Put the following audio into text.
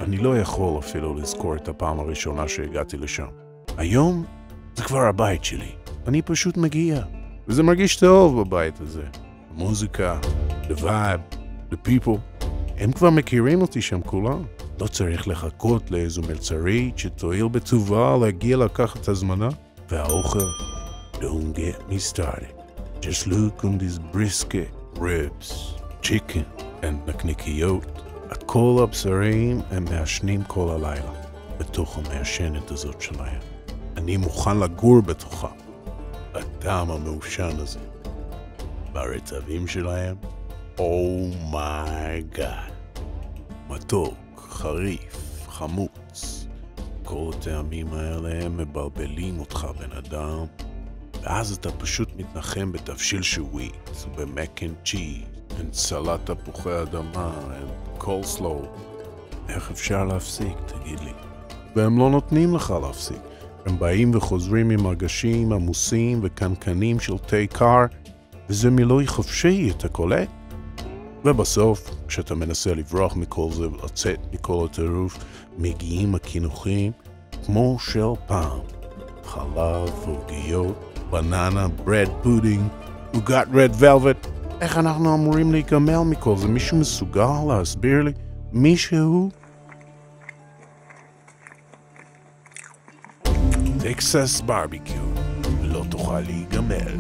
אני לא יכול אפילו לזכור את הפעם הראשונה שהגעתי לשם. היום זה כבר הבית שלי. אני פשוט מגיע, וזה מרגיש טוב בבית הזה. המוזיקה, the vibe, the people. הם כבר מכירים אותי שם כולם. לא צריך לחכות לאיזו מלצרית שתועיל בטובה להגיע לקחת את הזמנה. והאוכל, don't get me started. Just look on this brisket, ribs, chicken, and נקניקיות. הכל הבשרים הם מעשנים כל הלילה, בתוך המעשנת הזאת שלהם. אני מוכן לגור בתוכה, הטעם המעושן הזה. ברטבים שלהם, אומייגאד. מתוק, חריף, חמוץ. כל הטעמים האלה הם מבלבלים אותך בן אדם, ואז אתה פשוט מתנחם בתבשיל שוויט, ובמק אנד צ'יז, סלט תפוחי אדמה, קולסלו. איך אפשר להפסיק, תגיד לי? והם לא נותנים לך להפסיק. הם באים וחוזרים עם מרגשים עמוסים וקנקנים של תה קר, וזה מילוי חופשי, אתה קולט? ובסוף, כשאתה מנסה לברוח מכל זה ולצאת מכל הטירוף, מגיעים הכינוחים כמו של פעם. חלב, עוגיות, בננה, ברד פודינג, עוגת רד ולווט. איך אנחנו אמורים להיגמל מכל זה? מישהו מסוגל להסביר לי? מישהו? טקסס ברביקיו, לא תוכל להיגמל.